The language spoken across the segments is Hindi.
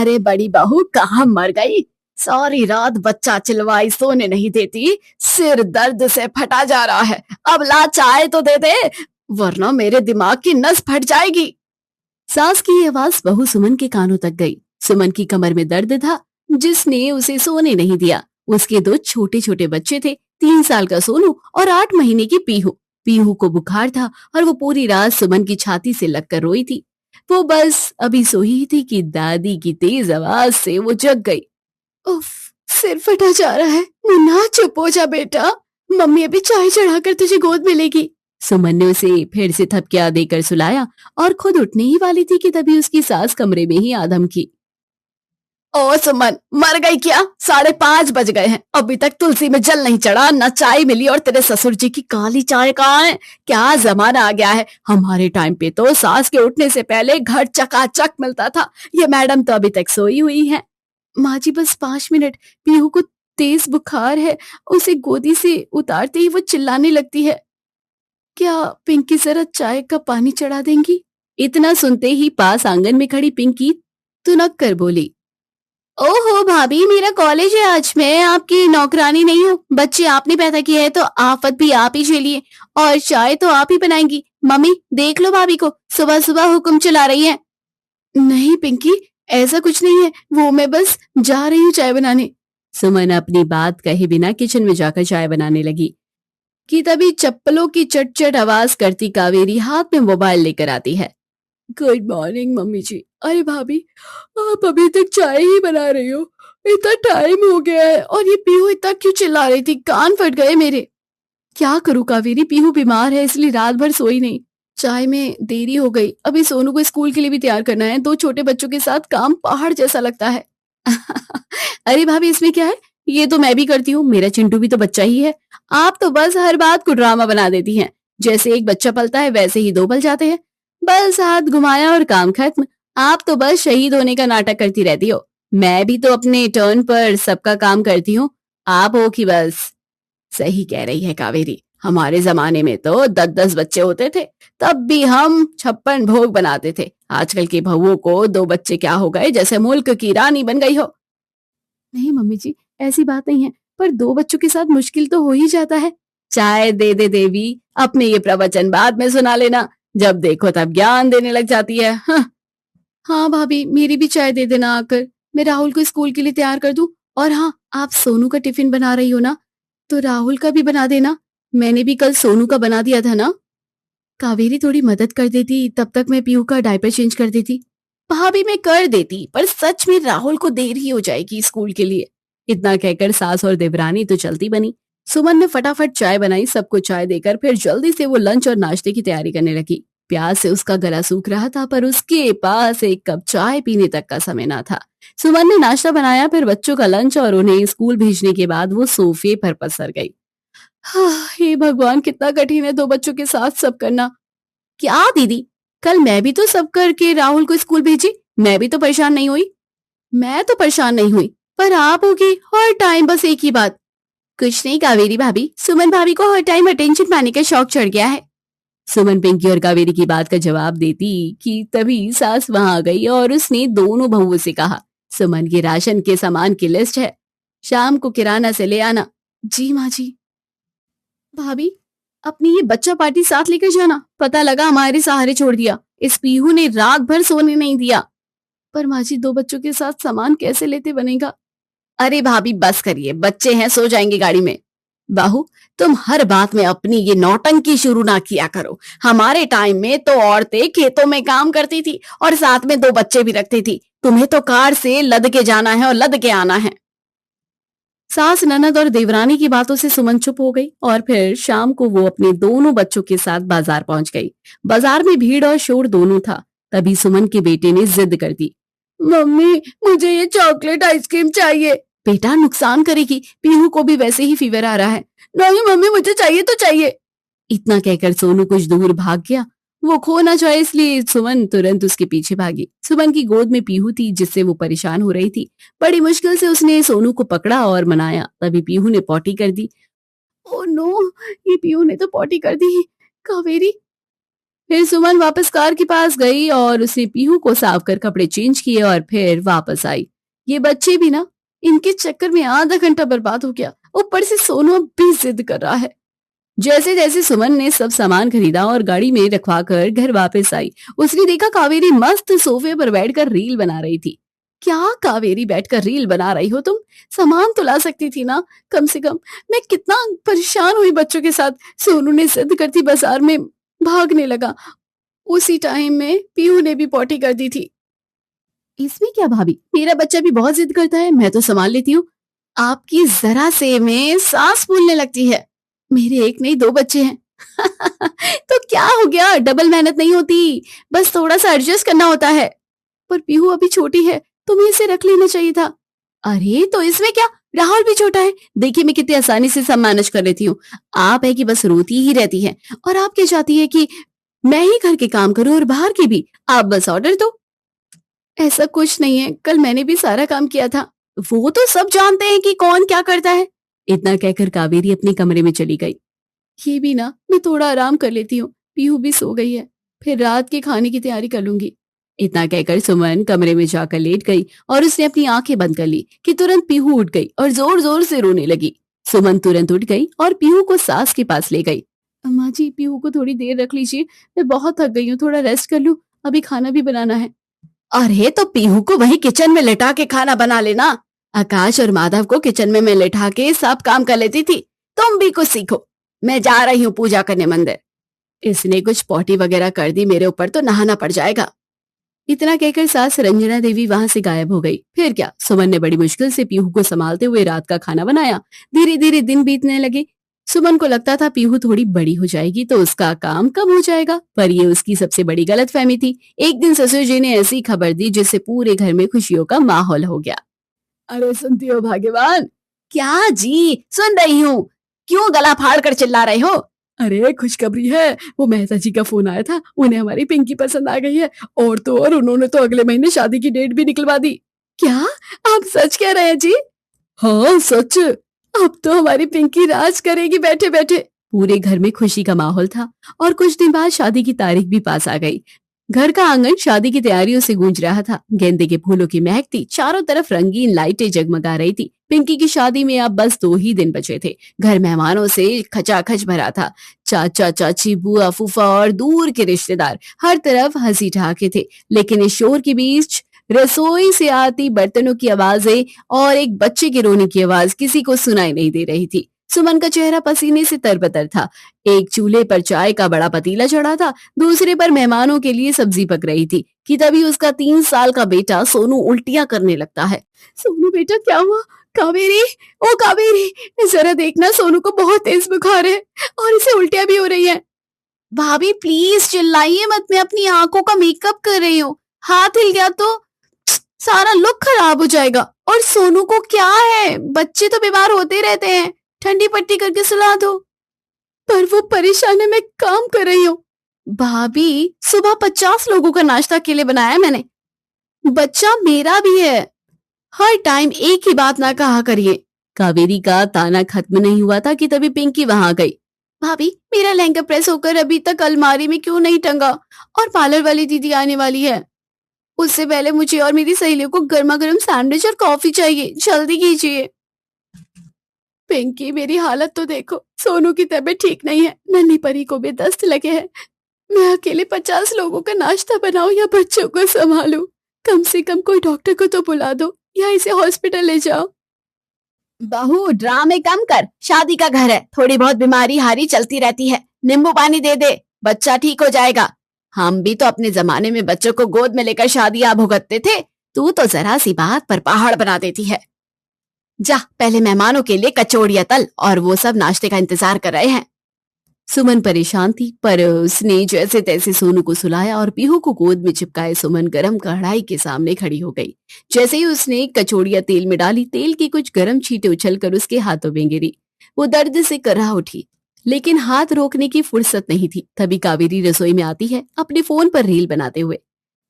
अरे बड़ी बहू कहाँ मर गई? सारी रात बच्चा चिल्वाई सोने नहीं देती, सिर दर्द से फटा जा रहा है। अब ला चाय तो दे दे, वरना मेरे दिमाग की नस फट जाएगी। सास की आवाज बहू सुमन के कानों तक गई। सुमन की कमर में दर्द था, जिसने उसे सोने नहीं दिया। उसके दो छोटे छोटे बच्चे थे, 3 साल का सोनू और 8 महीने की पीहू। पीहू को बुखार था और वो पूरी रात सुमन की छाती से लगकर रोई थी। वो बस अभी सोई ही थी कि दादी की तेज आवाज से वो जग गई। उफ, सिर फटा जा रहा है। मुन्ना चुप हो जा बेटा, मम्मी अभी चाय चढ़ाकर तुझे गोद में लेगी। सुमन ने उसे फिर से थपकिया देकर सुलाया और खुद उठने ही वाली थी कि तभी उसकी सास कमरे में ही आदम की। ओ सुमन, मर गई क्या? 5:30 बज गए हैं, अभी तक तुलसी में जल नहीं चढ़ा, न चाय मिली, और तेरे ससुर जी की काली चाय कहाँ है? क्या जमाना आ गया है। हमारे टाइम पे तो सास के उठने से पहले घर चकाचक मिलता था। ये मैडम तो अभी तक सोई हुई है। माँ जी बस 5 मिनट, पीहू को तेज बुखार है। उसे गोदी से उतारते ही वो चिल्लाने लगती है। क्या पिंकी जरा चाय का पानी चढ़ा देंगी? इतना सुनते ही पास आंगन में खड़ी पिंकी तुनक कर बोली, ओहो भाभी, मेरा कॉलेज है आज, मैं आपकी नौकरानी नहीं हूँ। बच्चे आपने पैदा किए हैं तो आफत भी आप ही झेलिए, और चाय तो आप ही बनाएंगी। मम्मी देख लो भाभी को, सुबह सुबह हुक्म चला रही है। नहीं पिंकी, ऐसा कुछ नहीं है, वो मैं बस जा रही हूँ चाय बनाने। सुमन अपनी बात कहे बिना किचन में जाकर चाय बनाने लगी कि तभी चप्पलों की चट चट आवाज करती कावेरी हाथ में मोबाइल लेकर आती है। गुड मॉर्निंग मम्मी जी। अरे भाभी, आप अभी तक चाय ही बना रही हो? इतना टाइम हो गया है, और ये पीहू इतना क्यों चिल्ला रही थी? कान फट गए मेरे। क्या करूँ कावेरी, पीहू बीमार है इसलिए रात भर सोई नहीं। चाय में देरी हो गई, अभी सोनू को स्कूल के लिए भी तैयार करना है। 2 छोटे बच्चों के साथ काम पहाड़ जैसा लगता है। अरे भाभी, इसमें क्या है, ये तो मैं भी करती हूँ, मेरा चिंटू भी तो बच्चा ही है। आप तो बस हर बात को ड्रामा बना देती हैं। जैसे एक बच्चा पलता है वैसे ही 2 पल जाते हैं। बस हाथ घुमाया और काम खत्म। आप तो बस शहीद होने का नाटक करती रहती हो। मैं भी तो अपने टर्न पर सबका काम करती हूँ, आप हो कि बस। सही कह रही है कावेरी, हमारे जमाने में तो 10-10 बच्चे होते थे, तब भी हम 56 भोग बनाते थे। आजकल की बहुओं को 2 बच्चे क्या हो गए, जैसे मुल्क की रानी बन गई हो। नहीं मम्मी जी, ऐसी बात नहीं है, पर 2 बच्चों के साथ मुश्किल तो हो ही जाता है। चाय दे दे देवी, अपने ये प्रवचन बाद में सुना लेना, जब देखो तब ज्ञान देने लग जाती है। हाँ भाभी, मेरी भी चाय दे देना आकर, मैं राहुल को स्कूल के लिए तैयार कर दूं। और हाँ, आप सोनू का टिफिन बना रही हो ना, तो राहुल का भी बना देना। मैंने भी कल सोनू का बना दिया था ना। कावेरी थोड़ी मदद कर देती, तब तक मैं पीहू का डायपर चेंज कर देती। भाभी मैं कर देती, पर सच में राहुल को देर ही हो जाएगी स्कूल के लिए। इतना कहकर सास और देवरानी तो चलती बनी। सुमन ने फटाफट चाय बनाई, सबको चाय देकर फिर जल्दी से वो लंच और नाश्ते की तैयारी करने लगी। प्यास से उसका गला सूख रहा था, पर उसके पास एक कप चाय पीने तक का समय ना था। सुमन ने नाश्ता बनाया, फिर बच्चों का लंच, और उन्हें स्कूल भेजने के बाद वो सोफे पर पसर गई। हाँ, हे भगवान, कितना कठिन है 2 बच्चों के साथ सब करना। क्या दीदी, कल मैं भी तो सब करके राहुल को स्कूल भेजी, मैं भी तो परेशान नहीं हुई। मैं तो परेशान नहीं हुई, पर आप होगी हर टाइम बस एक ही बात। कुछ नहीं कावेरी भाभी, सुमन भाभी को हर टाइम अटेंशन पाने का शौक चढ़ गया है। सुमन पिंकी और कावेरी की बात का जवाब देती कि तभी सास वहां आ गई और उसने दोनों बहुओं से कहा, सुमन के राशन के सामान की लिस्ट है, शाम को किराना से ले आना। जी माँ जी। भाभी, अपनी ये बच्चा पार्टी साथ लेकर जाना, पता लगा हमारे सहारे छोड़ दिया। इस पीहू ने रात भर सोने नहीं दिया। पर माँ जी, 2 बच्चों के साथ सामान कैसे लेते बनेगा? अरे भाभी बस करिए, बच्चे हैं, सो जाएंगे गाड़ी में। बाहू, तुम हर बात में अपनी ये नौटंकी शुरू ना किया करो। हमारे टाइम में तो औरतें खेतों में काम करती थी और साथ में 2 बच्चे भी रखती थी। तुम्हें तो कार से लद के जाना है और लद के आना है। सास, ननद और देवरानी की बातों से सुमन चुप हो गई, और फिर शाम को वो अपने दोनों बच्चों के साथ बाजार पहुंच गई। बाजार में भीड़ और शोर दोनों था। तभी सुमन के बेटे ने जिद कर दी, मम्मी मुझे ये चॉकलेट आइसक्रीम चाहिए। बेटा, नुकसान करेगी, पीहू को भी वैसे ही फीवर आ रहा है। नहीं मम्मी, मुझे चाहिए तो चाहिए। इतना कहकर सोनू कुछ दूर भाग गया। वो खो ना जाए इसलिए सुमन तुरंत उसके पीछे भागी। सुमन की गोद में पीहू थी, जिससे वो परेशान हो रही थी। बड़ी मुश्किल से उसने सोनू को पकड़ा और मनाया, तभी पीहू ने पॉटी कर दी। ओ नो, ये पीहू ने तो पॉटी कर दी। कावेरी, फिर सुमन वापस कार के पास गई और उसने पीहू को साफ कर कपड़े चेंज किए और फिर वापस आई। ये बच्चे भी ना, इनके चक्कर में आधा घंटा बर्बाद हो गया। ऊपर से सोनू अब भी जिद कर रहा है। जैसे जैसे सुमन ने सब सामान खरीदा और गाड़ी में रखवा कर घर वापस आई, उसने देखा कावेरी मस्त सोफे पर बैठकर रील बना रही थी। क्या कावेरी, बैठकर रील बना रही हो तुम? सामान तो ला सकती थी ना कम से कम। मैं कितना परेशान हुई बच्चों के साथ। सोनू ने जिद करती बाजार में भागने लगा। उसी टाइम में पीहू ने भी पॉटी कर दी थी। इसमें क्या भाभी, मेरा बच्चा भी बहुत जिद करता है, मैं तो संभाल लेती हूँ। आपकी जरा से में सांस फूलने लगती है। मेरे एक नहीं दो बच्चे हैं। तो क्या हो गया, डबल मेहनत नहीं होती, बस थोड़ा सा एडजस्ट करना होता है। पर पीहू अभी छोटी है, तुम्हें इसे रख लेना चाहिए था। अरे तो इसमें क्या, राहुल भी छोटा है। देखिए मैं कितनी आसानी से सब मैनेज कर लेती हूँ। आप है कि बस रोती ही रहती है, और आप क्या चाहती है कि मैं ही घर के काम करूं और बाहर के भी। आप बस ऑर्डर दो। ऐसा कुछ नहीं है, कल मैंने भी सारा काम किया था। वो तो सब जानते हैं कि कौन क्या करता है। इतना कहकर कावेरी अपने कमरे में चली गई। ये भी ना, मैं थोड़ा आराम कर लेती हूँ, पीहू भी सो गई है, फिर रात के खाने की तैयारी कर लूंगी। इतना कहकर सुमन कमरे में जाकर लेट गई और उसने अपनी आंखें बंद कर ली कि तुरंत पीहू उठ गई और जोर जोर से रोने लगी। सुमन तुरंत उठ गई और पीहू को सास के पास ले गई। अम्मा जी, पीहू को थोड़ी देर रख लीजिए, मैं बहुत थक गई हूँ, थोड़ा रेस्ट कर लूं, अभी खाना भी बनाना है। अरे तो पीहू को वही किचन में लेटा के खाना बना लेना। आकाश और माधव को किचन में मैं लेटा के सब काम कर लेती थी। तुम भी कुछ सीखो। मैं जा रही हूँ पूजा करने मंदिर। इसने कुछ पॉटी वगैरह कर दी मेरे ऊपर तो नहाना पड़ जाएगा। इतना कहकर सास रंजना देवी वहां से गायब हो गई। फिर क्या, सुमन ने बड़ी मुश्किल से पीहू को संभालते हुए रात का खाना बनाया। धीरे धीरे दिन बीतने लगे। सुमन को लगता था पीहू थोड़ी बड़ी हो जाएगी तो उसका काम कम हो जाएगा, पर ये उसकी सबसे बड़ी गलतफहमी थी। एक दिन ससुर जी ने ऐसी खबर दी जिससे पूरे घर में खुशियों का माहौल हो गया। अरे सुनती हो भाग्यवान? क्या जी, सुन रही हूँ। क्यों गला फाड़ कर चिल्ला रहे हो? अरे खुशखबरी है, वो मेहता जी का फोन आया था, उन्हें हमारी पिंकी पसंद आ गई है। और तो और उन्होंने तो अगले महीने शादी की डेट भी निकलवा दी। क्या आप सच कह रहे हैं जी? हाँ सच। अब तो हमारी पिंकी राज करेगी बैठे बैठे। पूरे घर में खुशी का माहौल था और कुछ दिन बाद शादी की तारीख भी पास आ गई। घर का आंगन शादी की तैयारियों से गूंज रहा था। गेंदे के फूलों की महक थी, चारों तरफ रंगीन लाइटें जगमगा रही थी। पिंकी की शादी में अब बस 2 ही दिन बचे थे। घर मेहमानों से खचाखच भरा था। चाचा चाची, बुआ फूफा और दूर के रिश्तेदार, हर तरफ हंसी ठहाके थे। लेकिन इस शोर के बीच रसोई से आती बर्तनों की आवाजें और एक बच्चे के रोने की आवाज किसी को सुनाई नहीं दे रही थी। सुमन का चेहरा पसीने से तरबतर था। एक चूल्हे पर चाय का बड़ा पतीला चढ़ा था, दूसरे पर मेहमानों के लिए सब्जी पक रही थी कि तभी उसका 3 साल का बेटा सोनू उल्टियां करने लगता है। सोनू बेटा, क्या हुआ? कावेरी, ओ कावेरी, जरा देखना, सोनू को बहुत तेज बुखार है और इसे उल्टियां भी हो रही है। भाभी प्लीज चिल्लाइए मत, मैं अपनी आंखों का मेकअप कर रही हूँ। हाथ हिल गया तो सारा लुक खराब हो जाएगा। और सोनू को क्या है? बच्चे तो बीमार होते रहते हैं, ठंडी पट्टी करके सुला दो। पर वो परेशान है, मैं काम कर रही हूँ। भाभी, सुबह 50 लोगों का नाश्ता के लिए बनाया मैंने। बच्चा मेरा भी है, हर टाइम एक ही बात ना कहा करिए। कावेरी का ताना खत्म नहीं हुआ था कि तभी पिंकी वहां आ गई। भाभी, मेरा लहंगा प्रेस होकर अभी तक अलमारी में क्यों नहीं टंगा? और पार्लर वाली दीदी आने वाली है, उससे पहले मुझे और मेरी सहेलियों को गर्मा गर्म सैंडविच और कॉफी चाहिए, जल्दी कीजिए। पिंकी, मेरी हालत तो देखो, सोनू की तबीयत ठीक नहीं है, नन्ही परी को भी दस्त लगे हैं। मैं अकेले 50 लोगों का नाश्ता बनाऊं या बच्चों को संभालूं? कम से कम कोई डॉक्टर को तो बुला दो या इसे हॉस्पिटल ले जाओ। बहू, ड्रामे कम कर, शादी का घर है, थोड़ी बहुत बीमारी हारी चलती रहती है। नींबू पानी दे दे, बच्चा ठीक हो जाएगा। हम भी तो अपने जमाने में बच्चों को गोद में लेकर शादियां भुगतते थे, तू तो जरा सी बात पर पहाड़ बना देती है। जा, पहले मेहमानों के लिए कचौड़ियां तल, और वो सब नाश्ते का इंतजार कर रहे हैं। सुमन परेशान थी, पर उसने जैसे तैसे सोनू को सुलाया और पीहू को गोद में चिपकाए सुमन गरम कढ़ाई के सामने खड़ी हो गई। जैसे ही उसने कचौड़ियां तेल में डाली, तेल की कुछ गरम छींटे उछलकर उसके हाथों में गिरी। वो दर्द से कर्रा उठी, लेकिन हाथ रोकने की फुर्सत नहीं थी। तभी कावेरी रसोई में आती है, अपने फोन पर रील बनाते हुए।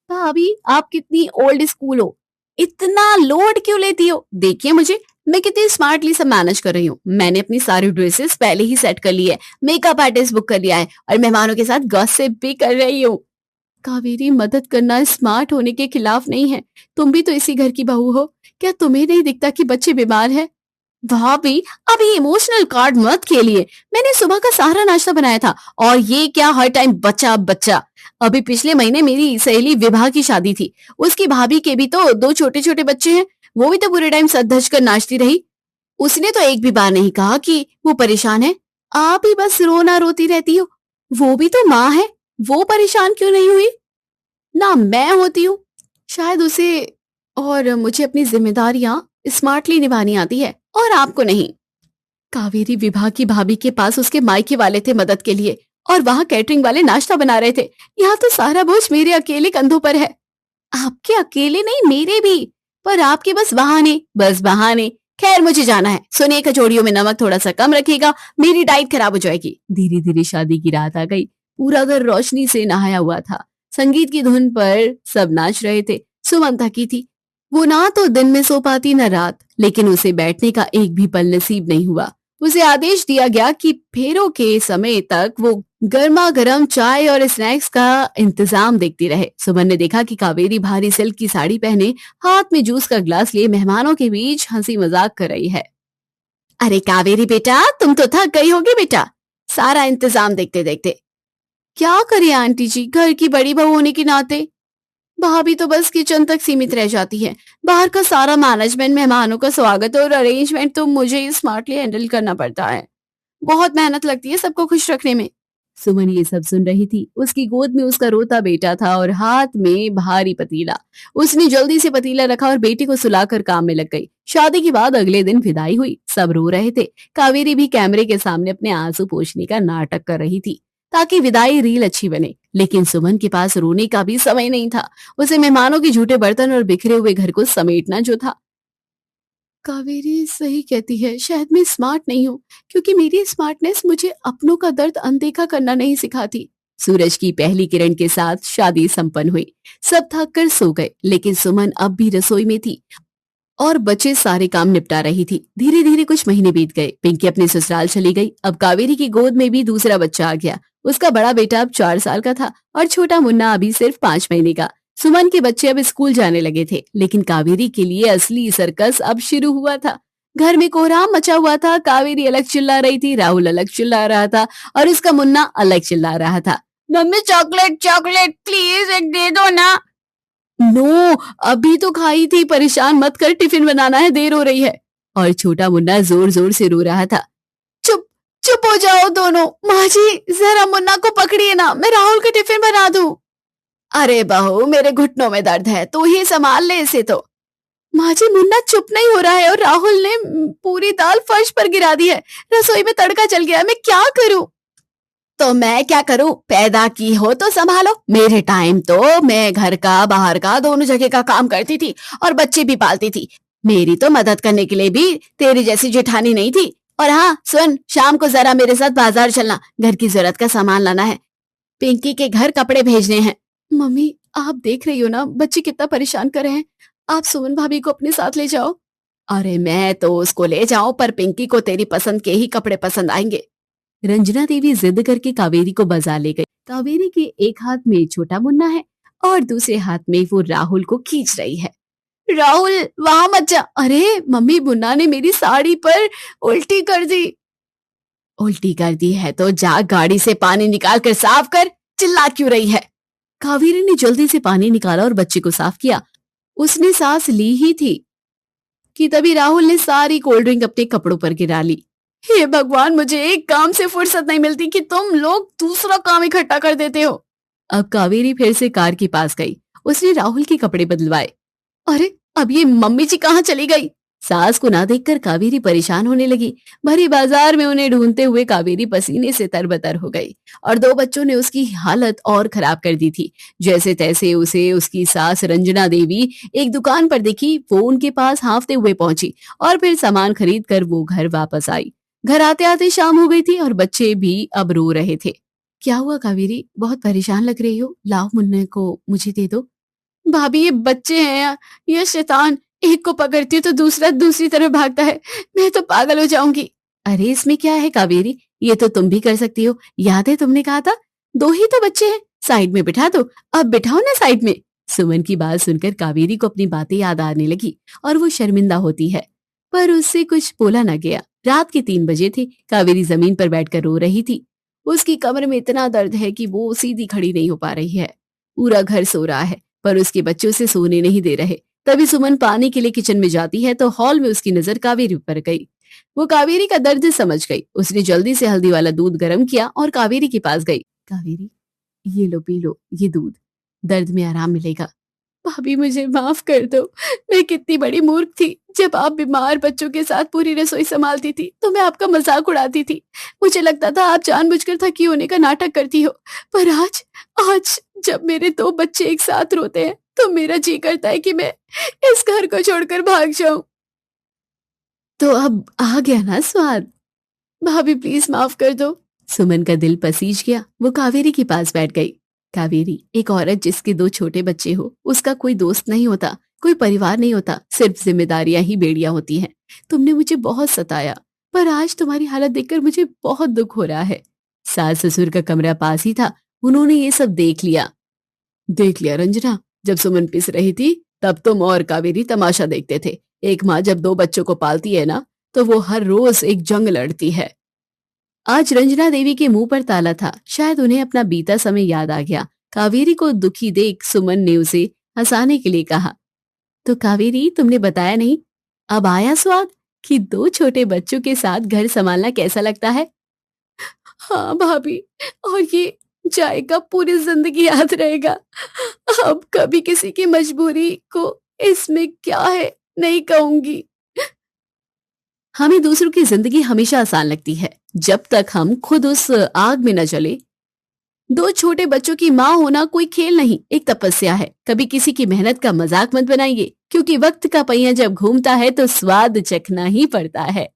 भाभी, आप कितनी ओल्ड स्कूल हो, इतना लोड क्यों लेती हो? देखिए मुझे, मैं कितनी स्मार्टली सब मैनेज कर रही हूँ। मैंने अपनी सारी ड्रेसेस पहले ही सेट कर ली है, मेकअप आर्टिस्ट बुक कर लिया है और मेहमानों के साथ गॉसिप भी कर रही हूँ। कावेरी, मदद करना स्मार्ट होने के खिलाफ नहीं है। तुम भी तो इसी घर की बहू हो। क्या तुम्हें नहीं दिखता कि बच्चे बीमार हैं? भाभी, अभी इमोशनल कार्ड मत खेलिए। मैंने सुबह का सारा नाश्ता बनाया था और ये क्या हर टाइम बच्चा बच्चा। अभी पिछले महीने मेरी सहेली विभा की शादी थी। उसकी भाभी के भी तो दो छोटे छोटे बच्चे हैं। वो भी तो पूरे टाइम सज धज कर नाचती रही। उसने तो एक भी बार नहीं कहा कि वो परेशान है। आप ही बस रोना रोती रहती हो। वो भी तो माँ है, वो परेशान क्यों नहीं हुई? ना मैं होती हूँ। शायद उसे और मुझे अपनी जिम्मेदारियां स्मार्टली निभानी आती है और आपको नहीं। कावेरी, विभा की भाभी के पास उसके मायके वाले थे मदद के लिए और वहां कैटरिंग वाले नाश्ता बना रहे थे। यहाँ तो सारा बोझ मेरे अकेले कंधों पर है। आपके अकेले नहीं, मेरे भी। पर आपके बस बहाने, बस बहाने। खैर, मुझे जाना है। सुनिए, कचौड़ियों में नमक थोड़ा सा कम रखिएगा, मेरी डाइट खराब हो जाएगी। धीरे धीरे शादी की रात आ गई। पूरा घर रोशनी से नहाया हुआ था। संगीत की धुन पर सब नाच रहे थे। सुमन थकी थी। वो ना तो दिन में सो पाती न रात, लेकिन उसे बैठने का एक भी पल नसीब नहीं हुआ। उसे आदेश दिया गया कि फेरों के समय तक वो गर्मा गर्म चाय और स्नैक्स का इंतजाम देखती रहे। सुमन ने देखा कि कावेरी भारी सिल्क की साड़ी पहने हाथ में जूस का ग्लास लिए मेहमानों के बीच हंसी मजाक कर रही है। अरे कावेरी बेटा, तुम तो थक गई होगी बेटा, सारा इंतजाम देखते देखते। क्या करे आंटी जी, घर की बड़ी बहू होने के नाते। भाभी तो बस किचन तक सीमित रह जाती है। बाहर का सारा मैनेजमेंट, मेहमानों का स्वागत और अरेंजमेंट तो मुझे ही स्मार्टली हैंडल करना पड़ता है। बहुत मेहनत लगती है सबको खुश रखने में। सुमन ये सब सुन रही थी। उसकी गोद में उसका रोता बेटा था और हाथ में भारी पतीला। उसने जल्दी से पतीला रखा और बेटी को सुलाकर काम में लग गई। शादी के बाद अगले दिन विदाई हुई। सब रो रहे थे। कावेरी भी कैमरे के सामने अपने आंसू पोंछने का नाटक कर रही थी ताकि विदाई रील अच्छी बने। लेकिन सुमन के पास रोने का भी समय नहीं था। उसे मेहमानों के झूठे बर्तन और बिखरे हुए घर को समेटना जो था। कावेरी सही कहती है, शायद मैं स्मार्ट नहीं हूँ क्योंकि मेरी स्मार्टनेस मुझे अपनों का दर्द अनदेखा करना नहीं सिखाती। सूरज की पहली किरण के साथ शादी संपन्न हुई। सब थक कर सो गए, लेकिन सुमन अब भी रसोई में थी और बचे सारे काम निपटा रही थी। धीरे धीरे कुछ महीने बीत गए। पिंकी अपने ससुराल चली गई। अब कावेरी की गोद में भी दूसरा बच्चा आ गया। उसका बड़ा बेटा अब 4 साल का था और छोटा मुन्ना अभी सिर्फ 5 महीने का। सुमन के बच्चे अब स्कूल जाने लगे थे, लेकिन कावेरी के लिए असली सर्कस अब शुरू हुआ था। घर में कोहराम मचा हुआ था। कावेरी अलग चिल्ला रही थी, राहुल अलग चिल्ला रहा था और उसका मुन्ना अलग चिल्ला रहा था। मम्मी, चॉकलेट चॉकलेट प्लीज एक दे दो ना। नो, अभी तो खाई थी, परेशान मत कर, टिफिन बनाना है, देर हो रही है। और छोटा मुन्ना जोर जोर से रो रहा था। चुप चुप हो जाओ दोनों। माँ जी, जरा मुन्ना को पकड़िए ना, मैं राहुल का टिफिन बना दूं। अरे बहू, मेरे घुटनों में दर्द है, तू ही संभाल ले इसे तो। माँ जी, मुन्ना चुप नहीं हो रहा है और राहुल ने पूरी दाल फर्श पर गिरा दी है। रसोई में तड़का चल गया है, मैं क्या करूं? तो मैं क्या करूं? पैदा की हो तो संभालो। मेरे टाइम तो मैं घर का बाहर का दोनों जगह का काम करती थी और बच्चे भी पालती थी। मेरी तो मदद करने के लिए भी तेरी जैसी जेठानी नहीं थी। और हाँ सुन, शाम को जरा मेरे साथ बाजार चलना, घर की जरूरत का सामान लाना है। पिंकी के घर कपड़े भेजने हैं। मम्मी, आप देख रही हो ना बच्चे कितना परेशान कर रहे हैं। आप सुमन भाभी को अपने साथ ले जाओ। अरे मैं तो उसको ले जाऊं, पर पिंकी को तेरी पसंद के ही कपड़े पसंद आएंगे। रंजना देवी जिद करके कावेरी को बाजार ले गई। कावेरी के एक हाथ में छोटा मुन्ना है और दूसरे हाथ में वो राहुल को खींच रही है। राहुल, वहां मत जा। अरे मम्मी, मुन्ना ने मेरी साड़ी पर उल्टी कर दी। उल्टी कर दी है तो जा गाड़ी से पानी निकाल कर साफ कर, चिल्ला क्यों रही है? कावेरी ने जल्दी से पानी निकाला और बच्चे को साफ किया। उसने सांस ली ही थी कि तभी राहुल ने सारी कोल्ड ड्रिंक अपने कपड़ों पर गिरा ली। हे भगवान, मुझे एक काम से फुर्सत नहीं मिलती कि तुम लोग दूसरा काम इकट्ठा कर देते हो। अब कावेरी फिर से कार के पास गई। उसने राहुल के कपड़े बदलवाए। अरे, अब ये मम्मी जी कहाँ चली गई? सास को ना देखकर कावेरी परेशान होने लगी। भरी बाजार में उन्हें ढूंढते हुए कावेरी पसीने से तरबतर हो गई और दो बच्चों ने उसकी हालत और खराब कर दी थी। जैसे तैसे उसे उसकी सास रंजना देवी एक दुकान पर दिखी। वो उनके पास हांफते हुए पहुंची और फिर सामान खरीद कर वो घर वापस आई। घर आते आते शाम हो गई थी और बच्चे भी अब रो रहे थे। क्या हुआ कावेरी, बहुत परेशान लग रही हो? लाओ, मुन्ने को मुझे दे दो। भाभी ये बच्चे हैं ये शैतान, एक को पकड़ती हूँ तो दूसरा दूसरी तरफ भागता है, मैं तो पागल हो जाऊंगी। अरे इसमें क्या है कावेरी, ये तो तुम भी कर सकती हो, याद है तुमने कहा था 2 ही तो बच्चे हैं, साइड में बिठा दो, अब बिठाओ ना साइड में। सुमन की बात सुनकर कावेरी को अपनी बातें याद आने लगी और वो शर्मिंदा होती है, पर उससे कुछ बोला न गया। रात के 3 बजे थे, कावेरी जमीन पर बैठकर रो रही थी। उसकी कमर में इतना दर्द है कि वो सीधी खड़ी नहीं हो पा रही है। पूरा घर सो रहा है पर उसके बच्चे उसे सोने नहीं दे रहे। तभी सुमन पानी के लिए किचन में जाती है तो हॉल में उसकी नजर कावेरी पर गई। वो कावेरी का दर्द समझ गई। उसने जल्दी से हल्दी वाला दूध गर्म किया और कावेरी के पास गई। कावेरी, ये लो पी लो ये दूध, दर्द में आराम मिलेगा। भाभी मुझे माफ कर दो, मैं कितनी बड़ी मूर्ख थी। जब आप बीमार बच्चों के साथ पूरी रसोई संभालती थी तो मैं आपका मजाक उड़ाती थी। मुझे लगता था आप जानबूझकर थकी होने का नाटक करती हो, पर आज आज जब मेरे 2 बच्चे एक साथ रोते हैं तो मेरा जी करता है कि मैं इस घर को छोड़कर भाग जाऊं। तो अब आ गया ना स्वाद, भाभी प्लीज माफ कर दो। सुमन का दिल पसीज गया। वो कावेरी के पास बैठ गई। कावेरी, एक औरत जिसके 2 छोटे बच्चे हो, उसका कोई दोस्त नहीं होता, कोई परिवार नहीं होता, सिर्फ जिम्मेदारियां ही बेड़ियां होती हैं। तुमने मुझे बहुत सताया, पर आज तुम्हारी हालत देखकर मुझे बहुत दुख हो रहा है। सास ससुर का कमरा पास ही था, उन्होंने ये सब देख लिया रंजना, जब सुमन पिस रही थी तब तुम और कावेरी तमाशा देखते थे। एक माँ जब 2 बच्चों को पालती है ना, तो वो हर रोज एक जंग लड़ती है। आज रंजना देवी के मुंह पर ताला था। शायद उन्हें अपना बीता समय याद आ गया। कावेरी को दुखी देख सुमन ने उसे हंसाने के लिए कहा, तो कावेरी तुमने बताया नहीं, अब आया स्वाद कि 2 छोटे बच्चों के साथ घर संभालना कैसा लगता है। हाँ भाभी, और ये जायका पूरी जिंदगी याद रहेगा। अब कभी किसी की मजबूरी को इसमें क्या है नहीं कहूंगी। हमें दूसरों की जिंदगी हमेशा आसान लगती है जब तक हम खुद उस आग में न जले। 2 छोटे बच्चों की माँ होना कोई खेल नहीं, एक तपस्या है। कभी किसी की मेहनत का मजाक मत बनाइए, क्योंकि वक्त का पहिया जब घूमता है तो स्वाद चखना ही पड़ता है।